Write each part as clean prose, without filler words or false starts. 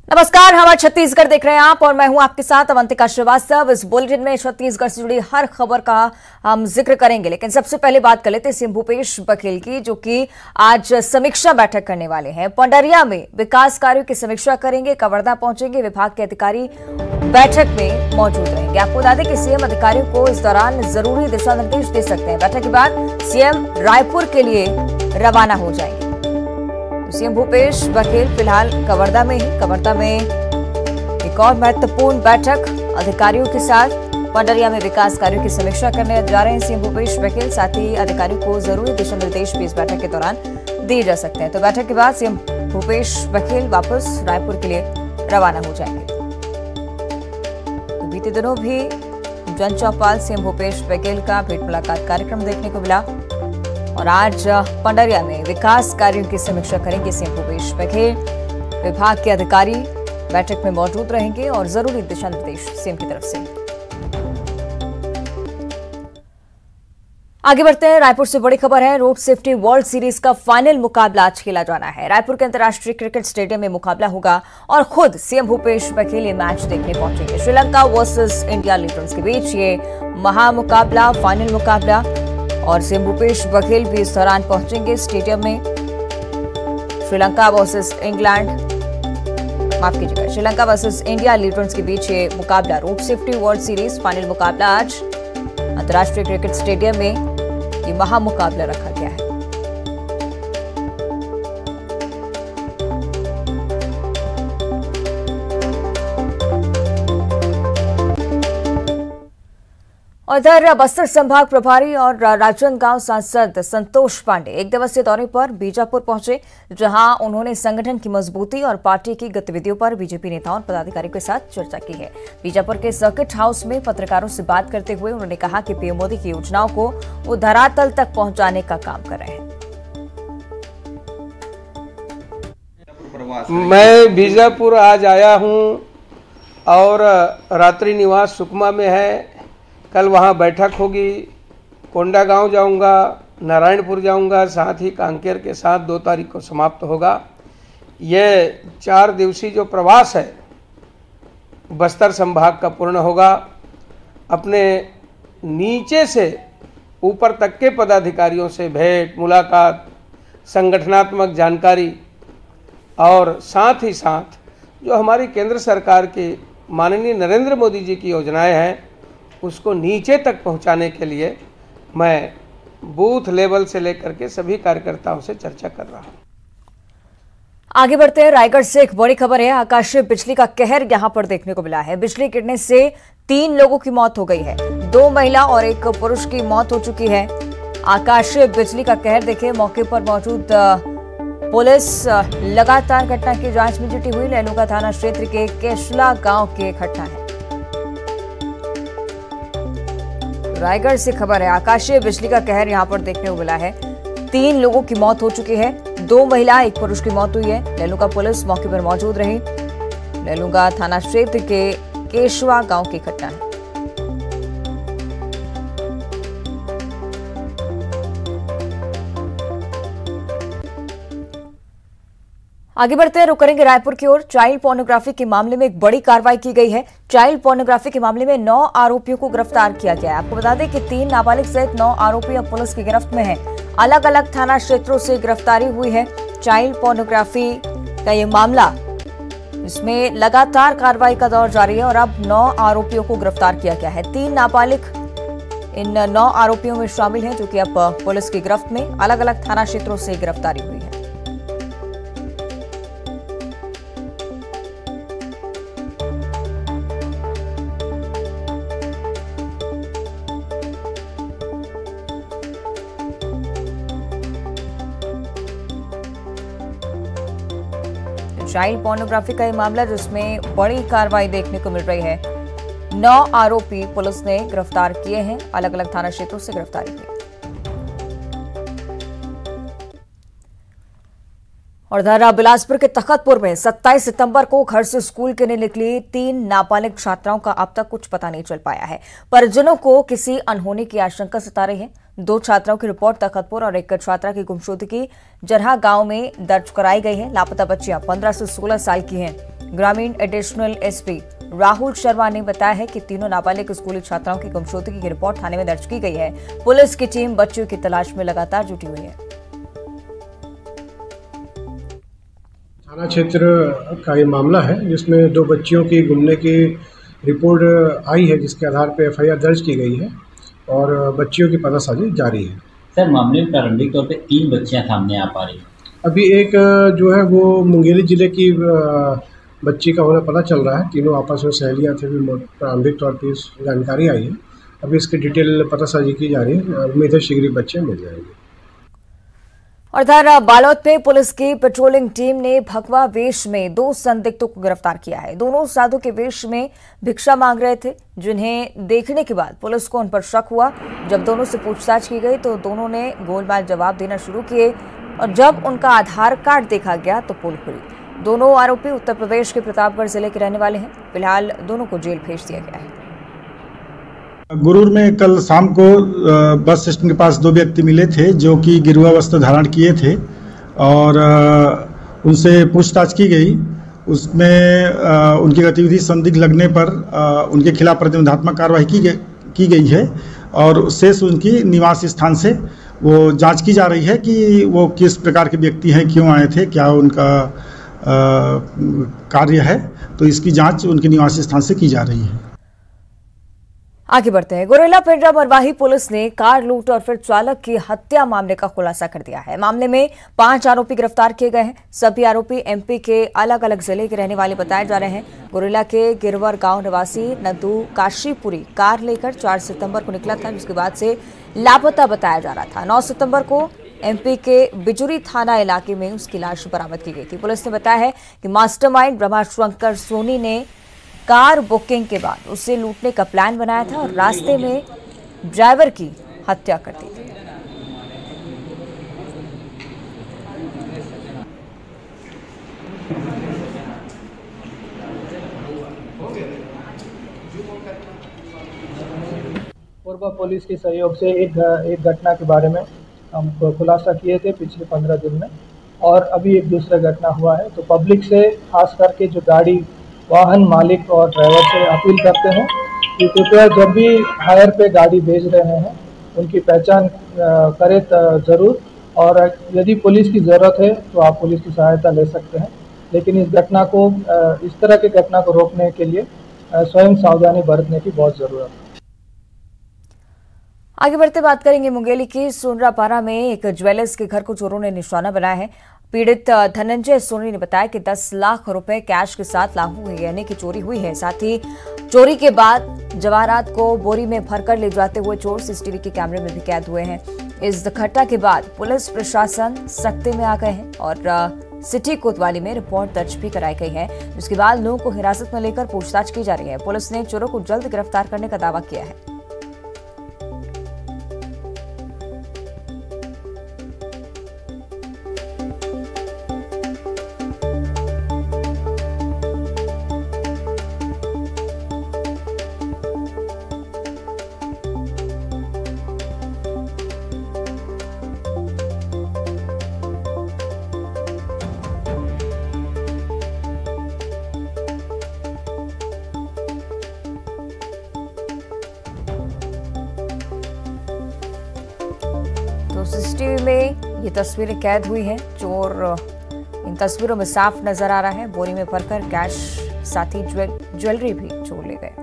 नमस्कार, हमारा छत्तीसगढ़ देख रहे हैं आप और मैं हूं आपके साथ अवंतिका श्रीवास्तव। इस बुलेटिन में छत्तीसगढ़ से जुड़ी हर खबर का हम जिक्र करेंगे, लेकिन सबसे पहले बात कर लेते हैं सीएम भूपेश बघेल की, जो कि आज समीक्षा बैठक करने वाले हैं। पंडरिया में विकास कार्यों की समीक्षा करेंगे, कवर्धा पहुंचेंगे, विभाग के अधिकारी बैठक में मौजूद रहेंगे। आपको बता दें कि सीएम अधिकारियों को इस दौरान जरूरी दिशा निर्देश दे सकते हैं। बैठक के बाद सीएम रायपुर के लिए रवाना हो जाएंगे। सीएम भूपेश बघेल फिलहाल कवर्धा में एक और महत्वपूर्ण बैठक अधिकारियों के साथ पंडरिया में विकास कार्यों की समीक्षा करने जा रहे हैं सीएम भूपेश बघेल। साथ ही अधिकारियों को जरूरी दिशा निर्देश भी इस बैठक के दौरान दिए जा सकते हैं। तो बैठक के बाद सीएम भूपेश बघेल वापस रायपुर के लिए रवाना हो जाएंगे। तो बीते दिनों भी जन चौपाल सीएम भूपेश बघेल का भेंट मुलाकात कार्यक्रम देखने को मिला और आज पंडरिया में विकास कार्यों की समीक्षा करेंगे सीएम भूपेश बघेल। विभाग के अधिकारी बैठक में मौजूद रहेंगे और जरूरी दिशा निर्देश सीएम की तरफ से। आगे बढ़ते हैं, रायपुर से बड़ी खबर है। रोड सेफ्टी वर्ल्ड सीरीज का फाइनल मुकाबला आज खेला जाना है। रायपुर के अंतर्राष्ट्रीय क्रिकेट स्टेडियम में मुकाबला होगा और खुद सीएम भूपेश बघेल ये मैच देखने पहुंचेंगे। श्रीलंका वर्सेस इंडिया लीडर्स के बीच ये महामुकाबला, फाइनल मुकाबला, और सीएम भूपेश बघेल भी इस दौरान पहुंचेंगे स्टेडियम में। श्रीलंका वर्सेस इंडिया लीडर्स के बीच ये मुकाबला, road safety world series final मुकाबला आज अंतर्राष्ट्रीय क्रिकेट स्टेडियम में ये महामुकाबला रखा गया है। उधर बस्तर संभाग प्रभारी और राजनांदगांव सांसद संतोष पांडे एक दिवसीय दौरे पर बीजापुर पहुंचे, जहां उन्होंने संगठन की मजबूती और पार्टी की गतिविधियों पर बीजेपी नेताओं और पदाधिकारियों के साथ चर्चा की है। बीजापुर के सर्किट हाउस में पत्रकारों से बात करते हुए उन्होंने कहा कि पीएम मोदी की योजनाओं को वो धरातल तक पहुंचाने का काम कर रहे हैं। मैं बीजापुर आज आया हूं और रात्रि निवास सुकमा में है। कल वहां बैठक होगी, कोंडागांव जाऊंगा, नारायणपुर जाऊंगा, साथ ही कांकेर के साथ 2 तारीख को समाप्त होगा। ये 4 दिवसीय जो प्रवास है बस्तर संभाग का पूर्ण होगा। अपने नीचे से ऊपर तक के पदाधिकारियों से भेंट मुलाकात, संगठनात्मक जानकारी और साथ ही साथ जो हमारी केंद्र सरकार की माननीय नरेंद्र मोदी जी की योजनाएं हैं उसको नीचे तक पहुंचाने के लिए मैं बूथ लेवल से लेकर के सभी कार्यकर्ताओं से चर्चा कर रहा हूं। आगे बढ़ते हैं, रायगढ़ से एक बड़ी खबर है। आकाशीय बिजली का कहर यहां पर देखने को मिला है। बिजली गिरने से 3 लोगों की मौत हो गई है। 2 महिला और 1 पुरुष की मौत हो चुकी है। आकाशीय बिजली का कहर देखे, मौके पर मौजूद पुलिस लगातार घटना की जांच में जुटी हुई। लहलूका थाना क्षेत्र के केशला गांव की घटना है। रायगढ़ से खबर है, आकाशीय बिजली का कहर यहां पर देखने को मिला है। 3 लोगों की मौत हो चुकी है। 2 महिला 1 पुरुष की मौत हुई है। लहलूका पुलिस मौके पर मौजूद रही। लहलूका थाना क्षेत्र के केशवा गांव की घटना है। आगे बढ़ते हैं, रुक करेंगे रायपुर की ओर। चाइल्ड पोर्नोग्राफी के मामले में एक बड़ी कार्रवाई की गई है। चाइल्ड पोर्नोग्राफी के मामले में 9 आरोपियों को गिरफ्तार किया गया है। आपको बता दें कि 3 नाबालिग सहित 9 आरोपी अब पुलिस की गिरफ्त में हैं। अलग अलग थाना क्षेत्रों से गिरफ्तारी हुई है। चाइल्ड पोर्नोग्राफी का ये मामला, इसमें लगातार कार्रवाई का दौर जारी है और अब 9 आरोपियों को गिरफ्तार किया गया है। 3 नाबालिग इन 9 आरोपियों में शामिल हैं, जो कि अब पुलिस की गिरफ्त में। अलग अलग थाना क्षेत्रों से गिरफ्तारी हुई है। चाइल्ड पोर्नोग्राफी का ये मामला जिसमें बड़ी कार्रवाई देखने को मिल रही है। 9 आरोपी पुलिस ने गिरफ्तार किए हैं। अलग अलग थाना क्षेत्रों से गिरफ्तारी हुई। और इधर बिलासपुर के तखतपुर में 27 सितंबर को घर से स्कूल के लिए निकली 3 नाबालिग छात्राओं का अब तक कुछ पता नहीं चल पाया है। परिजनों को किसी अनहोनी की आशंका सता रही है। 2 छात्राओं की रिपोर्ट तखतपुर और 1 छात्रा की गुमशुदगी जरहा गांव में दर्ज कराई गई है। लापता बच्चियां 15 से 16 साल की हैं। ग्रामीण एडिशनल एसपी राहुल शर्मा ने बताया है कि तीनों नाबालिग स्कूली छात्राओं की गुमशुदगी की रिपोर्ट थाने में दर्ज की गई है। पुलिस की टीम बच्चियों की तलाश में लगातार जुटी हुई है। थाना क्षेत्र का ये मामला है जिसमें 2 बच्चियों की गुमने की रिपोर्ट आई है, जिसके आधार पर एफआईआर दर्ज की गई है और बच्चियों की पतासाजी जारी है। सर, मामले में प्रारंभिक तौर पे 3 बच्चियां सामने आ पा रही हैं। अभी एक जो है वो मुंगेली जिले की बच्ची का होना पता चल रहा है। तीनों आपस में सहेलियां थे, भी प्रारंभिक तौर पर जानकारी आई है। अभी इसकी डिटेल पतासाजी की जा रही है। उम्मीद है शीघ्र बच्चे मिल जाएंगे। और इधर बालोद में पुलिस की पेट्रोलिंग टीम ने भगवा वेश में 2 संदिग्धों को गिरफ्तार किया है। दोनों साधु के वेश में भिक्षा मांग रहे थे, जिन्हें देखने के बाद पुलिस को उन पर शक हुआ। जब दोनों से पूछताछ की गई तो दोनों ने गोलमाल जवाब देना शुरू किए और जब उनका आधार कार्ड देखा गया तो पोल खुली। दोनों आरोपी उत्तर प्रदेश के प्रतापगढ़ जिले के रहने वाले हैं। फिलहाल दोनों को जेल भेज दिया गया है। गुरूर में कल शाम को बस स्टैंड के पास 2 व्यक्ति मिले थे जो कि गिरुआ वस्त्र धारण किए थे और उनसे पूछताछ की गई। उसमें उनकी गतिविधि संदिग्ध लगने पर उनके खिलाफ प्रतिबंधात्मक कार्रवाई की गई है और शेष उनकी निवास स्थान से वो जांच की जा रही है कि वो किस प्रकार के व्यक्ति हैं, क्यों आए थे, क्या उनका कार्य है। तो इसकी जांच उनके निवास स्थान से की जा रही है। आगे बढ़ते हैं। गुरेला पिंडरा मरवाही पुलिस ने कार लूट और फिर चालक की हत्या मामले का खुलासा कर दिया है। मामले में 5 आरोपी गिरफ्तार किए गए हैं। सभी आरोपी एमपी के अलग अलग जिले के रहने वाले बताए जा रहे हैं। गुरेला के गिरवर गांव निवासी नंदू काशीपुरी कार लेकर 4 सितंबर को निकला था, जिसके बाद से लापता बताया जा रहा था। 9 सितंबर को एमपी के बिजुरी थाना इलाके में उसकी लाश बरामद की गई थी। पुलिस ने बताया है कि मास्टरमाइंड ब्रह्माशंकर सोनी ने कार बुकिंग के बाद उसे लूटने का प्लान बनाया था और रास्ते में ड्राइवर की हत्या कर दी थी। पूर्व पुलिस के सहयोग से एक घटना के बारे में हम खुलासा किए थे पिछले 15 दिन में, और अभी एक दूसरा घटना हुआ है। तो पब्लिक से खास करके जो गाड़ी वाहन मालिक और ड्राइवर से अपील करते हैं कि कृपया जब भी हायर पे गाड़ी भेज रहे हैं उनकी पहचान करें ज़रूर, और यदि पुलिस की ज़रूरत है तो आप पुलिस की सहायता ले सकते हैं। लेकिन इस घटना को इस तरह की घटना को रोकने के लिए स्वयं सावधानी बरतने की बहुत ज़रूरत है। आगे बढ़ते बात करेंगे मुंगेली की सोनरापारा में एक ज्वेलर्स के घर को चोरों ने निशाना बनाया है। पीड़ित धनंजय सोनी ने बताया कि 10 लाख रुपए कैश के साथ लाखों गहने की चोरी हुई है। साथ ही चोरी के बाद जवाहरात को बोरी में भरकर ले जाते हुए चोर सीसीटीवी के कैमरे में भी कैद हुए हैं। इस घटना के बाद पुलिस प्रशासन सख्ते में आ गए हैं और सिटी कोतवाली में रिपोर्ट दर्ज भी कराई गई है, जिसके बाद लोगों को हिरासत में लेकर पूछताछ की जा रही है। पुलिस ने चोरों को जल्द गिरफ्तार करने का दावा किया है। तो सीसीटीवी में ये तस्वीरें कैद हुई हैं। चोर इन तस्वीरों में साफ नजर आ रहा है। बोरी में भरकर कैश साथ ही ज्वेलरी भी चोर ले गए।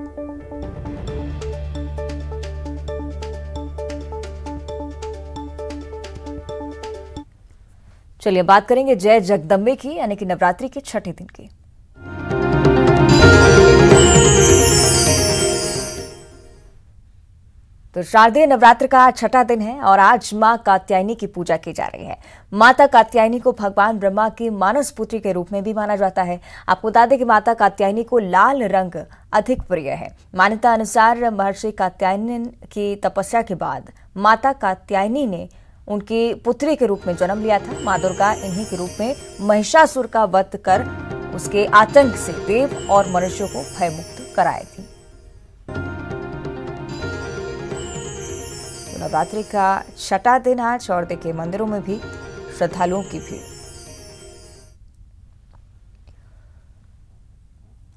चलिए बात करेंगे जय जगदम्बे की, यानी कि नवरात्रि के छठे दिन की। तो शारदीय नवरात्र का छठा दिन है और आज मां कात्यायनी की पूजा की जा रही है। माता कात्यायनी को भगवान ब्रह्मा की मानस पुत्री के रूप में भी माना जाता है। आपको बता दें कि माता कात्यायनी को लाल रंग अधिक प्रिय है। मान्यता अनुसार महर्षि कात्यायनी की तपस्या के बाद माता कात्यायनी ने उनकी पुत्री के रूप में जन्म लिया था। मां दुर्गा इन्हीं के रूप में महिषासुर का वध कर उसके आतंक से देव और मनुष्यों को भयमुक्त कराई थी। नवरात्रि का छठा दिन आज और देखिए मंदिरों में भी श्रद्धालुओं की भीड़।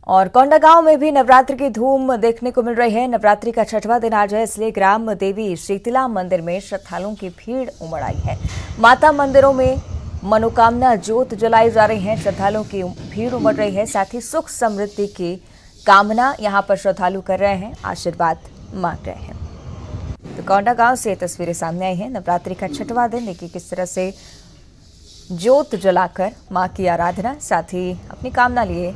और कोंडागांव में भी नवरात्रि की धूम देखने को मिल रही है। नवरात्रि का 6वां दिन आज है, इसलिए ग्राम देवी शीतला मंदिर में श्रद्धालुओं की भीड़ उमड़ आई है। माता मंदिरों में मनोकामना ज्योत जलाई जा रही है, श्रद्धालुओं की भीड़ उमड़ रही है। साथ ही सुख समृद्धि की कामना यहाँ पर श्रद्धालु कर रहे हैं, आशीर्वाद मांग रहे हैं। तो कोंडागांव से तस्वीरें सामने आई हैं। नवरात्रि का 6वां दिन, देखिए किस तरह से ज्योत जलाकर मां की आराधना, साथ ही अपनी कामना लिए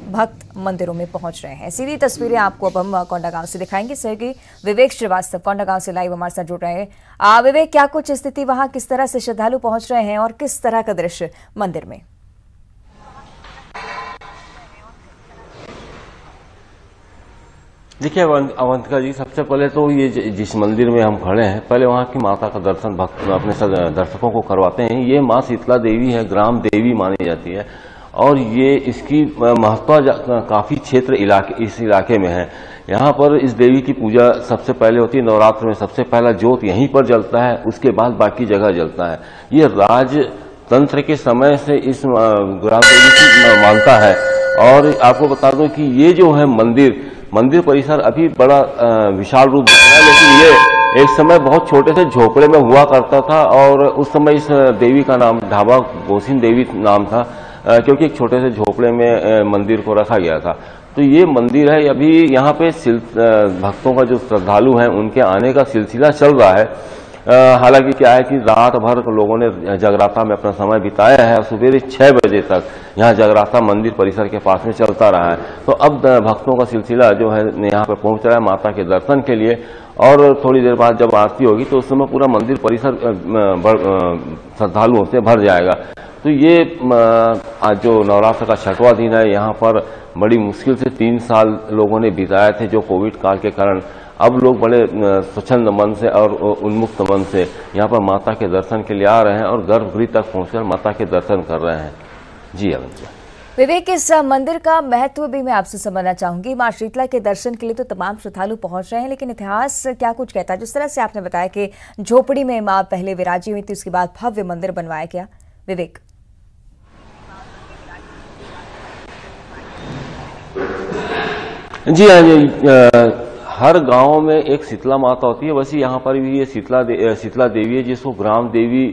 भक्त मंदिरों में पहुंच रहे हैं। सीधी तस्वीरें आपको अब हम कोंडागांव से दिखाएंगे। सहयोगी विवेक श्रीवास्तव कोंडागांव से लाइव हमारे साथ जुड़ रहे हैं। विवेक, क्या कुछ स्थिति वहां, किस तरह से श्रद्धालु पहुंच रहे हैं और किस तरह का दृश्य मंदिर में? देखिए अवंतिका जी, सबसे पहले तो ये जिस मंदिर में हम खड़े हैं, पहले वहाँ की माता का दर्शन भक्त अपने दर्शकों को करवाते हैं। ये माँ शीतला देवी है, ग्राम देवी मानी जाती है और ये इसकी महत्ता काफी क्षेत्र इस इलाके में है। यहाँ पर इस देवी की पूजा सबसे पहले होती है नवरात्र में। सबसे पहला ज्योत यहीं पर जलता है, उसके बाद बाकी जगह जलता है। ये राजतंत्र के समय से इस ग्राम देवी की मानता है। और आपको बता दूं कि ये जो है मंदिर परिसर अभी बड़ा विशाल रूप दिख रहा है, लेकिन ये एक समय बहुत छोटे से झोपड़े में हुआ करता था और उस समय इस देवी का नाम ढाबा गोसिन देवी नाम था, क्योंकि एक छोटे से झोपड़े में मंदिर को रखा गया था। तो ये मंदिर है, अभी यहाँ पे भक्तों का जो श्रद्धालु हैं उनके आने का सिलसिला चल रहा है। हालांकि क्या है कि रात भर लोगों ने जगराता में अपना समय बिताया है और सुबह 6 बजे तक यहाँ जगराता मंदिर परिसर के पास में चलता रहा है। तो अब भक्तों का सिलसिला जो है यहाँ पर पहुंच रहा है माता के दर्शन के लिए, और थोड़ी देर बाद जब आरती होगी तो उस समय पूरा मंदिर परिसर श्रद्धालुओं से भर जाएगा। तो ये आज जो नवरात्र का 6वां दिन है, यहाँ पर बड़ी मुश्किल से 3 साल लोगों ने बिताए थे जो कोविड काल के कारण। अब लोग बड़े स्वच्छंद मन से और उन्मुक्त मन से यहाँ पर माता के दर्शन के लिए आ रहे हैं और गर्भगृह तक पहुंचकर माता के दर्शन कर रहे हैं। जी अवंतिका। विवेक, इस मंदिर का महत्व भी मैं आपसे समझना चाहूंगी। मां शीतला के दर्शन के लिए तो तमाम श्रद्धालु पहुंच रहे हैं, लेकिन इतिहास क्या कुछ कहता है? जिस तरह से आपने बताया कि झोपड़ी में मां पहले विराजी हुई थी, उसके बाद भव्य मंदिर बनवाया गया। विवेक। जी हाँ जी, हर गांव में एक शीतला माता होती है, वैसे यहाँ पर भी ये शीतला देवी है जिसको ग्राम देवी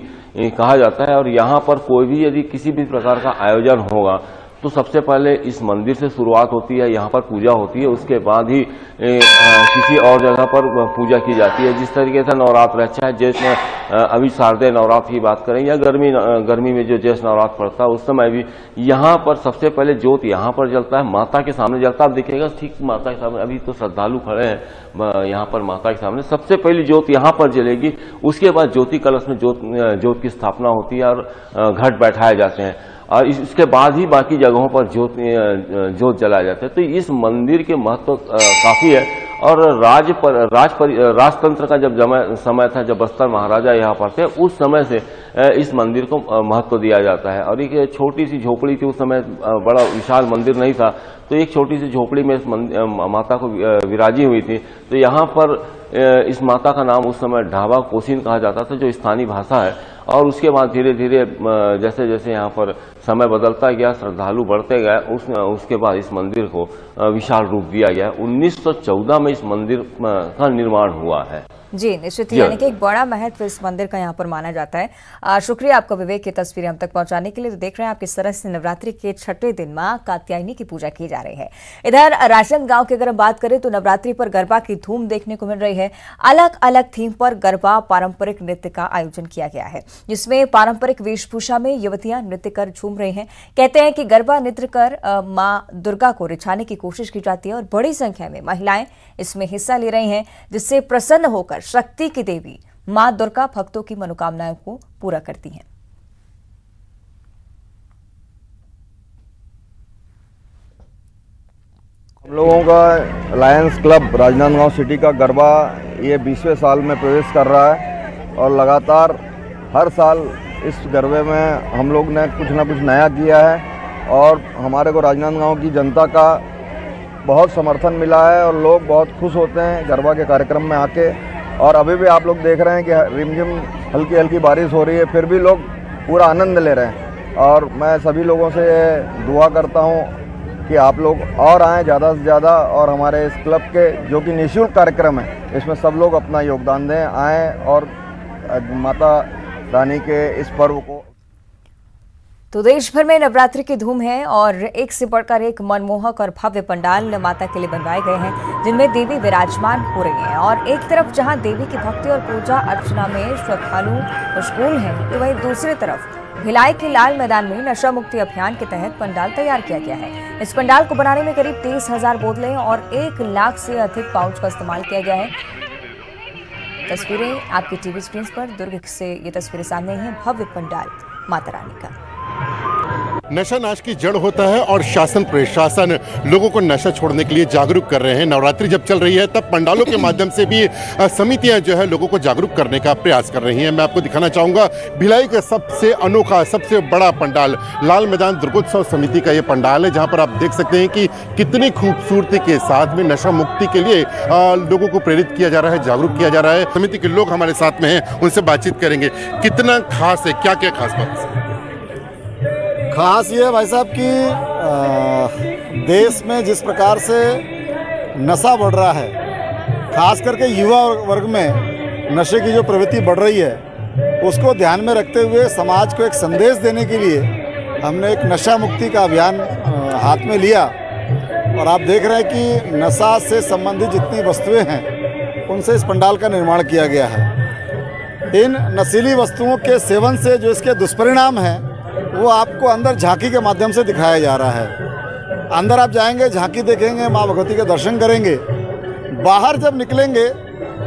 कहा जाता है। और यहाँ पर कोई भी यदि किसी भी प्रकार का आयोजन होगा तो सबसे पहले इस मंदिर से शुरुआत होती है, यहाँ पर पूजा होती है, उसके बाद ही किसी और जगह पर पूजा की जाती है। जिस तरीके से नवरात्र है, चाहे जैसे अभी शारदीय नवरात्र की बात करें या गर्मी में जो ज्येष्ठ नवरात्र पड़ता है उस समय भी यहाँ पर सबसे पहले ज्योत यहाँ पर जलता है, माता के सामने जलता है। आप देखिएगा ठीक माता के सामने अभी तो श्रद्धालु खड़े हैं यहाँ पर माता के सामने। सबसे पहली ज्योत यहाँ पर जलेगी, उसके बाद ज्योति कलश में ज्योत की स्थापना होती है और घट बैठाए जाते हैं और इसके बाद ही बाकी जगहों पर ज्योत जलाए जाते हैं। तो इस मंदिर के महत्व काफी है। और राजतंत्र का जब समय था, जब बस्तर महाराजा यहाँ पर थे, उस समय से इस मंदिर को महत्व दिया जाता है। और एक छोटी सी झोपड़ी थी, उस समय बड़ा विशाल मंदिर नहीं था, तो एक छोटी सी झोपड़ी में इस माता को विराजी हुई थी। तो यहाँ पर इस माता का नाम उस समय ढाबा कोसिन कहा जाता था, जो स्थानीय भाषा है। और उसके बाद धीरे धीरे जैसे जैसे यहाँ पर समय बदलता गया, श्रद्धालु बढ़ते गए, उसके बाद इस मंदिर को विशाल रूप दिया गया। 1914 में इस मंदिर का निर्माण हुआ है। जी निश्चित ही, यानी कि एक बड़ा महत्व इस मंदिर का यहाँ पर माना जाता है। शुक्रिया आपका विवेक की तस्वीरें हम तक पहुंचाने के लिए। तो देख रहे हैं आप किस तरह से नवरात्रि के 6वें दिन मां कात्यायनी की पूजा की जा रही है। इधर राजनांदगांव की अगर हम बात करें तो नवरात्रि पर गरबा की धूम देखने को मिल रही है। अलग अलग थीम पर गरबा पारंपरिक नृत्य का आयोजन किया गया है, जिसमें पारंपरिक वेशभूषा में युवतियां नृत्य कर झूम रही हैं। कहते हैं कि गरबा नृत्य कर मां दुर्गा को रिझाने की कोशिश की जाती है और बड़ी संख्या में महिलाएं इसमें हिस्सा ले रही हैं, जिससे प्रसन्न होकर शक्ति की देवी मां दुर्गा भक्तों की मनोकामनाओं को पूरा करती हैं। हम लोगों का लायंस क्लब राजनांदगांव सिटी का गरबा ये 20वें साल में प्रवेश कर रहा है और लगातार हर साल इस गरबे में हम लोग ने कुछ ना कुछ नया किया है और हमारे को राजनांदगांव की जनता का बहुत समर्थन मिला है और लोग बहुत खुश होते हैं गरबा के कार्यक्रम में आके। और अभी भी आप लोग देख रहे हैं कि रिमझिम हल्की हल्की बारिश हो रही है, फिर भी लोग पूरा आनंद ले रहे हैं। और मैं सभी लोगों से दुआ करता हूं कि आप लोग और आएँ ज़्यादा से ज़्यादा, और हमारे इस क्लब के जो कि निःशुल्क कार्यक्रम है इसमें सब लोग अपना योगदान दें, आएँ और माता रानी के इस पर्व को। तो देश भर में नवरात्रि की धूम है और एक से बढ़कर एक मनमोहक और भव्य पंडाल माता के लिए बनवाए गए हैं, जिनमें देवी विराजमान हो रही हैं। और एक तरफ जहां देवी की भक्ति और पूजा अर्चना में श्रद्धालु मशगूल हैं, तो वहीं दूसरी तरफ भिलाई के लाल मैदान में नशा मुक्ति अभियान के तहत पंडाल तैयार किया गया है। इस पंडाल को बनाने में करीब 23,000 बोतलें और 1 लाख से अधिक पाउच का इस्तेमाल किया गया है। तस्वीरें आपकी टीवी स्क्रीन पर, दुर्ग से ये तस्वीरें सामने हैं भव्य पंडाल माता रानी का। नशा नाश की जड़ होता है और शासन प्रशासन लोगों को नशा छोड़ने के लिए जागरूक कर रहे हैं। नवरात्रि जब चल रही है तब पंडालों के माध्यम से भी समितियां जो है लोगों को जागरूक करने का प्रयास कर रही हैं। मैं आपको दिखाना चाहूँगा भिलाई का सबसे अनोखा, सबसे बड़ा पंडाल लाल मैदान दुर्गोत्सव समिति का ये पंडाल है, जहाँ पर आप देख सकते हैं कि कितनी खूबसूरती के साथ में नशा मुक्ति के लिए लोगों को प्रेरित किया जा रहा है, जागरूक किया जा रहा है। समिति के लोग हमारे साथ में हैं, उनसे बातचीत करेंगे। कितना खास है, क्या क्या खास बात है? खास ये है भाई साहब कि देश में जिस प्रकार से नशा बढ़ रहा है, खास करके युवा वर्ग में नशे की जो प्रवृत्ति बढ़ रही है, उसको ध्यान में रखते हुए समाज को एक संदेश देने के लिए हमने एक नशा मुक्ति का अभियान हाथ में लिया। और आप देख रहे हैं कि नशा से संबंधित जितनी वस्तुएं हैं उनसे इस पंडाल का निर्माण किया गया है। इन नशीली वस्तुओं के सेवन से जो इसके दुष्परिणाम हैं वो आपको अंदर झांकी के माध्यम से दिखाया जा रहा है। अंदर आप जाएंगे, झांकी देखेंगे, माँ भगवती के दर्शन करेंगे। बाहर जब निकलेंगे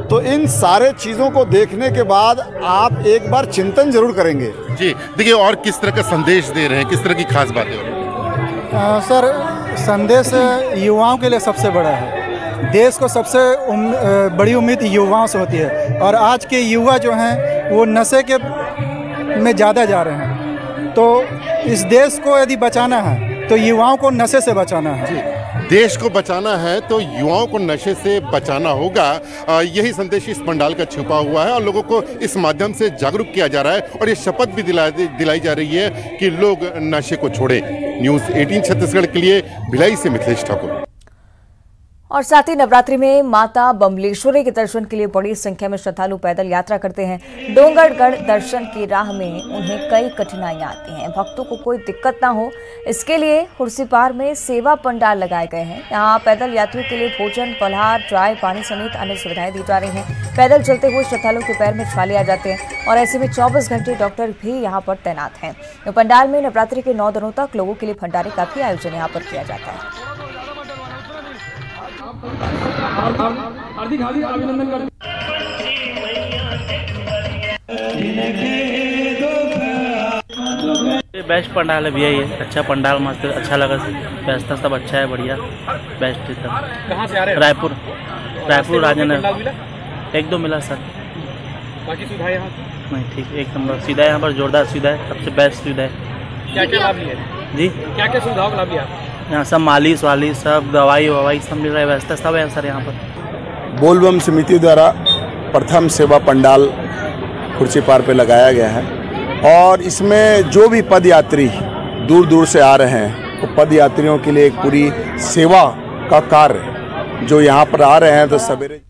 तो इन सारे चीज़ों को देखने के बाद आप एक बार चिंतन जरूर करेंगे। जी देखिए, और किस तरह का संदेश दे रहे हैं, किस तरह की खास बातें हो रही हैं? सर, संदेश युवाओं के लिए सबसे बड़ा है। देश को सबसे बड़ी उम्मीद युवाओं से होती है और आज के युवा जो हैं वो नशे के में ज़्यादा जा रहे हैं। तो इस देश को यदि बचाना है तो युवाओं को नशे से बचाना है। देश को बचाना है तो युवाओं को नशे से बचाना होगा। यही संदेश इस पंडाल का छुपा हुआ है और लोगों को इस माध्यम से जागरूक किया जा रहा है और ये शपथ भी दिलाई जा रही है कि लोग नशे को छोड़ें। न्यूज़ 18 छत्तीसगढ़ के लिए भिलाई से मिथिलेश ठाकुर। और साथ ही नवरात्रि में माता बमलेश्वरी के दर्शन के लिए बड़ी संख्या में श्रद्धालु पैदल यात्रा करते हैं। डोंगरगढ़ दर्शन की राह में उन्हें कई कठिनाइयां आती हैं। भक्तों को कोई दिक्कत ना हो, इसके लिए खुर्सीपार में सेवा पंडाल लगाए गए हैं। यहाँ पैदल यात्रियों के लिए भोजन, फलाहार, चाय, पानी समेत अन्य सुविधाएं दी जा रही हैं। पैदल चलते हुए श्रद्धालुओं के पैर में छाले आ जाते हैं और ऐसे में 24 घंटे डॉक्टर भी यहाँ पर तैनात हैं। तो पंडाल में नवरात्रि के 9 दिनों तक लोगों के लिए भंडारे का भी आयोजन यहाँ पर किया जाता है। हार्दिक अभिनंदन करते हैं। बेस्ट पंडाल है भैया, ये अच्छा पंडाल, मस्त, अच्छा लगा, व्यवस्था सब अच्छा है, बढ़िया, बेस्ट एकदम। कहाँ से आ रहे हैं? रायपुर राजनगर। 1-2 मिला सर। बाकी सुविधा यहाँ नहीं, ठीक, एक नंबर सुविधा यहाँ पर, जोरदार सुविधा है, सबसे बेस्ट सुविधा है। क्या क्या लाभ लिया जी? क्या क्या सुविधाओं का लाभ लिया? यहाँ सब मालिश वालिश सब, दवाई सब मिल रहा है, व्यवस्था सब है सर यहाँ पर। बोलबम समिति द्वारा प्रथम सेवा पंडाल खुर्सीपार पे लगाया गया है और इसमें जो भी पद यात्री दूर दूर से आ रहे हैं तो पद यात्रियों के लिए एक पूरी सेवा का कार्य जो यहाँ पर आ रहे हैं। तो सवेरे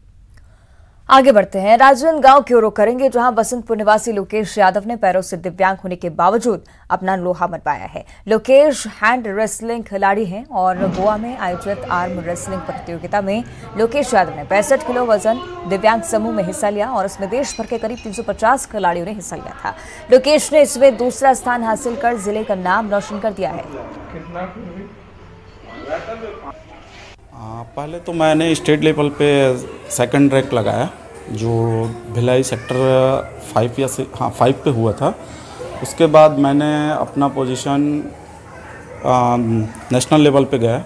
आगे बढ़ते हैं, राजनांदगांव की ओर रुख करेंगे, जहां बसंतपुर निवासी लोकेश यादव ने पैरों से दिव्यांग होने के बावजूद अपना लोहा मनवाया है। लोकेश हैंड रेसलिंग खिलाड़ी हैं और गोवा में आयोजित आर्म रेसलिंग प्रतियोगिता में लोकेश यादव ने 65 किलो वजन दिव्यांग समूह में हिस्सा लिया और इसमें देश भर के करीब 350 खिलाड़ियों ने हिस्सा लिया था। लोकेश ने इसमें दूसरा स्थान हासिल कर जिले का नाम रोशन कर दिया है। पहले तो मैंने स्टेट लेवल पे सेकंड रैंक लगाया, जो भिलाई सेक्टर 5 पे हुआ था। उसके बाद मैंने अपना पोजीशन नेशनल लेवल पे गया।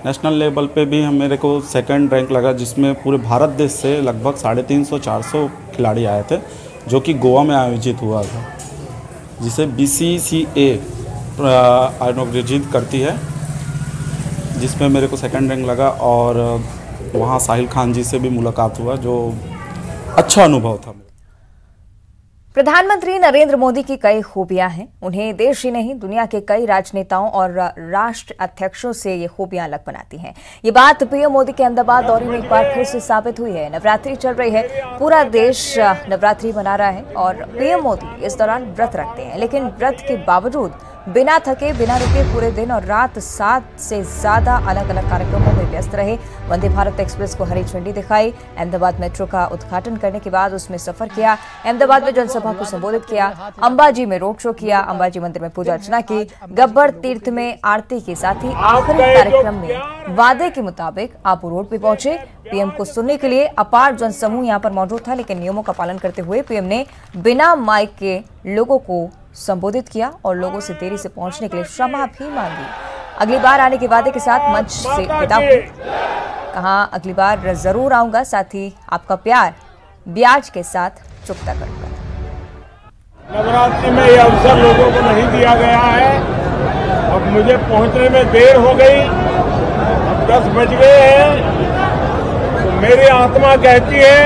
नेशनल लेवल पे भी मेरे को सेकंड रैंक लगा, जिसमें पूरे भारत देश से लगभग 350-400 खिलाड़ी आए थे, जो कि गोवा में आयोजित हुआ था, जिसे BCCA आयोजित करती है, जिसमें मेरे को सेकंड रैंक लगा। और वहाँ साहिल खान जी से भी मुलाकात हुआ, जो अच्छा अनुभव था। प्रधानमंत्री नरेंद्र मोदी की कई खूबियां हैं। उन्हें देश ही नहीं दुनिया के कई राजनेताओं और राष्ट्र अध्यक्षों से ये खूबियां अलग बनाती हैं। ये बात पीएम मोदी के अहमदाबाद दौरे में एक बार फिर से साबित हुई है। नवरात्रि चल रही है, पूरा देश नवरात्रि मना रहा है और पीएम मोदी इस दौरान व्रत रखते हैं, लेकिन व्रत के बावजूद बिना थके बिना रुके पूरे दिन और रात 7 से ज्यादा अलग अलग कार्यक्रमों में व्यस्त रहे। वंदे भारत एक्सप्रेस को हरी झंडी दिखाई, अहमदाबाद मेट्रो का उद्घाटन करने के बाद उसमें सफर किया, अहमदाबाद में जनसभा को संबोधित किया, अंबाजी में रोड शो किया, अंबाजी मंदिर में पूजा अर्चना की, गब्बर तीर्थ में आरती के साथ ही आखिरी कार्यक्रम में वादे के मुताबिक आबू रोड पे पहुंचे। पीएम को सुनने के लिए अपार जनसमूह यहां पर मौजूद था, लेकिन नियमों का पालन करते हुए पीएम ने बिना माइक के लोगों को संबोधित किया और लोगों से देरी से पहुंचने के लिए क्षमा भी मांगी। अगली बार आने के वादे के साथ मंच से विदा हुई, कहा अगली बार जरूर आऊंगा, साथ ही आपका प्यार ब्याज के साथ चुकता करूंगा। नवरात्रि में यह अवसर लोगों को नहीं दिया गया है। अब मुझे पहुंचने में देर हो गई, अब 10 बज गए हैं, तो मेरी आत्मा कहती है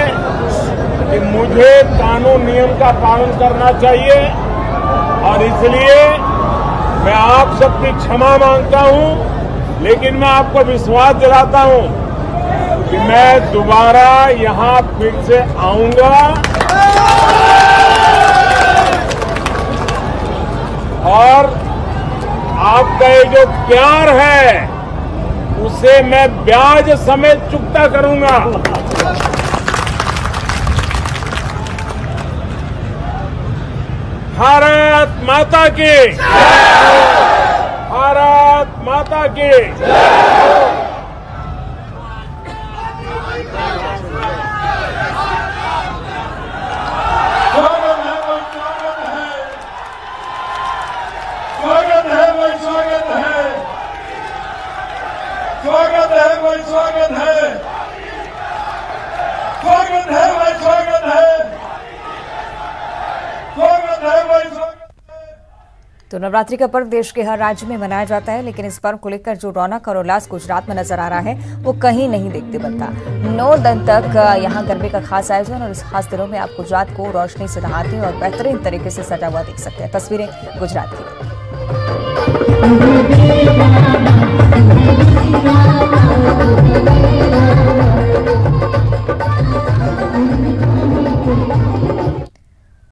कि मुझे कानून नियम का पालन करना चाहिए और इसलिए मैं आप सबकी क्षमा मांगता हूं, लेकिन मैं आपको विश्वास दिलाता हूं कि मैं दोबारा यहां फिर से आऊंगा और आपका ये जो प्यार है उसे मैं ब्याज समेत चुकता करूंगा। भारत माता की, भारत माता की। स्वागत है भाई, स्वागत है, स्वागत है भाई, स्वागत है, स्वागत है भाई, स्वागत है, स्वागत है भाई, स्वागत। तो नवरात्रि का पर्व देश के हर राज्य में मनाया जाता है, लेकिन इस पर्व को लेकर जो रौनक और उल्लास गुजरात में नजर आ रहा है वो कहीं नहीं देखते बनता। 9 दिन तक यहाँ गरबे का खास आयोजन और इस खास दिनों में आप गुजरात को रोशनी से नहाते और बेहतरीन तरीके से सजा हुआ देख सकते हैं। तस्वीरें गुजरात की।